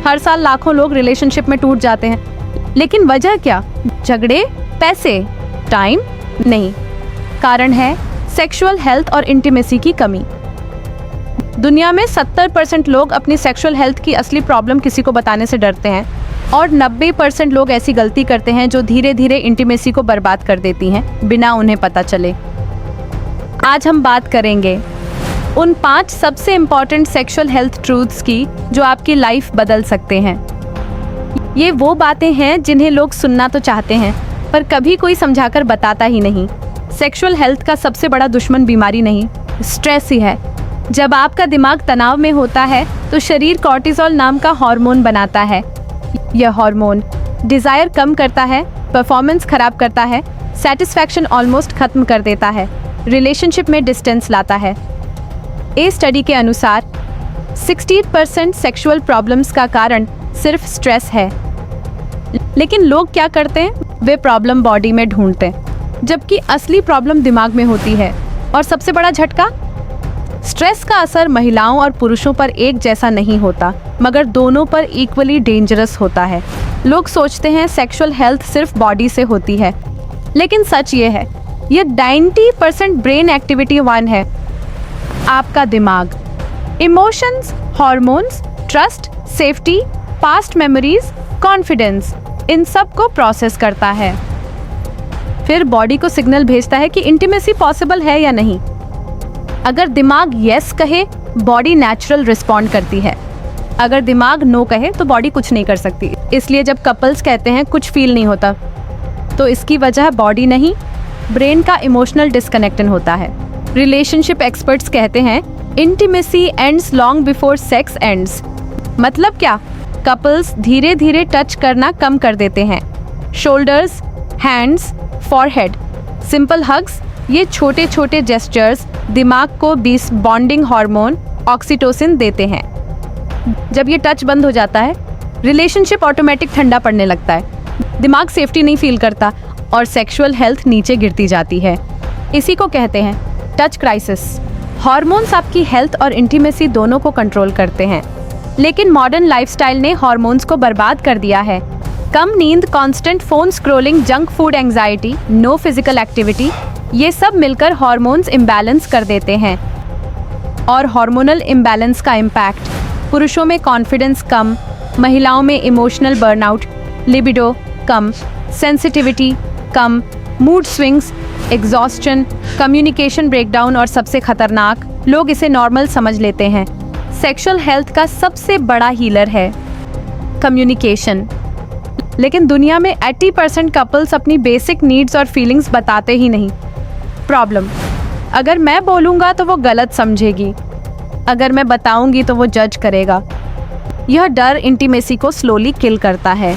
हर साल लाखों लोग रिलेशनशिप में टूट जाते हैं, लेकिन वजह क्या? झगड़े, पैसे, टाइम? नहीं, कारण है सेक्सुअल हेल्थ और इंटीमेसी की कमी। दुनिया में 70% लोग अपनी सेक्सुअल हेल्थ की असली प्रॉब्लम किसी को बताने से डरते हैं और 90% लोग ऐसी गलती करते हैं जो धीरे धीरे इंटीमेसी को बर्बाद कर देती हैं बिना उन्हें पता चले। आज हम बात करेंगे उन 5 सबसे इम्पॉर्टेंट सेक्सुअल हेल्थ ट्रूथ्स की जो आपकी लाइफ बदल सकते हैं। ये वो बातें हैं जिन्हें लोग सुनना तो चाहते हैं पर कभी कोई समझाकर बताता ही नहीं। सेक्सुअल हेल्थ का सबसे बड़ा दुश्मन बीमारी नहीं, स्ट्रेस ही है। जब आपका दिमाग तनाव में होता है तो शरीर कॉर्टिसोल नाम का हार्मोन बनाता है। यह हार्मोन डिजायर कम करता है, परफॉर्मेंस खराब करता है, सेटिस्फैक्शन ऑलमोस्ट खत्म कर देता है, रिलेशनशिप में डिस्टेंस लाता है। ए स्टडी के अनुसार 60% सेक्सुअल प्रॉब्लम्स का कारण सिर्फ स्ट्रेस है। लेकिन लोग क्या करते हैं? वे प्रॉब्लम बॉडी में ढूंढते हैं, जबकि असली प्रॉब्लम दिमाग में होती है। और सबसे बड़ा झटका, स्ट्रेस का असर महिलाओं और पुरुषों पर एक जैसा नहीं होता, मगर दोनों पर इक्वली डेंजरस होता है। लोग सोचते हैं सेक्सुअल हेल्थ सिर्फ बॉडी से होती है, लेकिन सच ये है, यह 90% ब्रेन एक्टिविटी 1 है। आपका दिमाग emotions, hormones, trust, safety, past memories, confidence, इन सब को प्रोसेस करता है। फिर बॉडी को सिग्नल भेजता है कि इंटीमेसी पॉसिबल है या नहीं। अगर दिमाग यस कहे, बॉडी नेचुरल रिस्पॉन्ड करती है। अगर दिमाग नो कहे तो बॉडी कुछ नहीं कर सकती। इसलिए जब कपल्स कहते हैं कुछ फील नहीं होता, तो इसकी वजह बॉडी नहीं, ब्रेन का इमोशनल डिस्कनेक्शन होता है। रिलेशनशिप एक्सपर्ट्स कहते हैं intimacy ends long before sex ends. मतलब क्या? कपल्स धीरे धीरे टच करना कम कर देते हैं। Shoulders, hands, forehead, simple hugs, ये छोटे छोटे जेस्चर्स दिमाग को बॉन्डिंग हार्मोन ऑक्सीटोसिन देते हैं। जब ये टच बंद हो जाता है, रिलेशनशिप ऑटोमेटिक ठंडा पड़ने लगता है, दिमाग सेफ्टी नहीं फील करता और सेक्सुअल हेल्थ नीचे गिरती जाती है। इसी को कहते हैं टच क्राइसिस। हार्मोन्स आपकी हेल्थ और इंटीमेसी दोनों को कंट्रोल करते हैं, लेकिन मॉडर्न लाइफस्टाइल ने हार्मोन्स को बर्बाद कर दिया है। कम नींद, constant phone scrolling, junk food, anxiety, no physical activity, ये सब मिलकर हार्मोन्स इम्बैलेंस कर देते हैं। और हार्मोनल इम्बैलेंस का इम्पैक्ट पुरुषों में कॉन्फिडेंस कम, महिलाओं में इमोशनल बर्नआउट, लिबिडो कम, सेंसिटिविटी कम, mood swings, exhaustion, communication breakdown और सबसे खतरनाक, लोग इसे नॉर्मल समझ लेते हैं। सेक्सुअल हेल्थ का सबसे बड़ा हीलर है कम्युनिकेशन। लेकिन दुनिया में 80% कपल्स अपनी बेसिक नीड्स और फीलिंग्स बताते ही नहीं। प्रॉब्लम, अगर मैं बोलूँगा तो वो गलत समझेगी, अगर मैं बताऊंगी तो वो जज करेगा। यह डर इंटीमेसी को स्लोली किल करता है।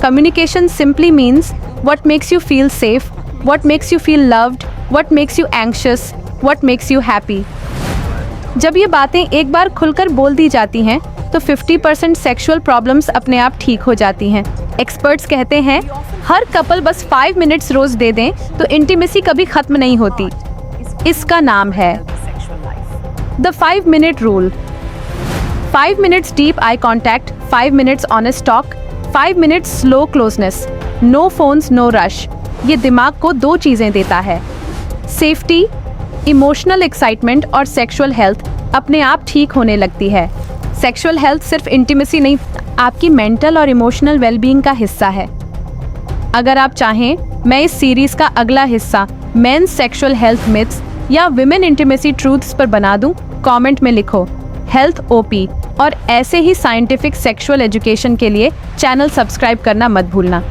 Communication simply means what makes you feel safe, what makes you feel loved, what makes you anxious, what makes you happy. जब ये बातें एक बार खुलकर बोल दी जाती हैं तो 50% सेक्सुअल प्रॉब्लम्स अपने आप ठीक हो जाती हैं। एक्सपर्ट्स कहते हैं हर कपल बस 5 मिनट्स रोज दे दें तो इंटीमेसी कभी खत्म नहीं होती। इसका नाम है the 5 minute rule. 5 minutes deep eye contact, 5 minutes honest talk, 5 minutes slow closeness, no phones, no rush. ये दिमाग को 2 चीजें देता है, सेफ्टी, इमोशनल एक्साइटमेंट, और सेक्सुअल हेल्थ अपने आप ठीक होने लगती है। सेक्सुअल हेल्थ सिर्फ इंटीमेसी नहीं, आपकी मेंटल और इमोशनल वेलबींग का हिस्सा है। अगर आप चाहें, मैं इस सीरीज का अगला हिस्सा मेंस सेक्सुअल हेल्थ मिथ्स या विमेन इंटीमेसी ट्रूथ्स पर बना दूं, कमेंट में लिखो हेल्थ ओपी। और ऐसे ही साइंटिफिक सेक्सुअल एजुकेशन के लिए चैनल सब्सक्राइब करना मत भूलना।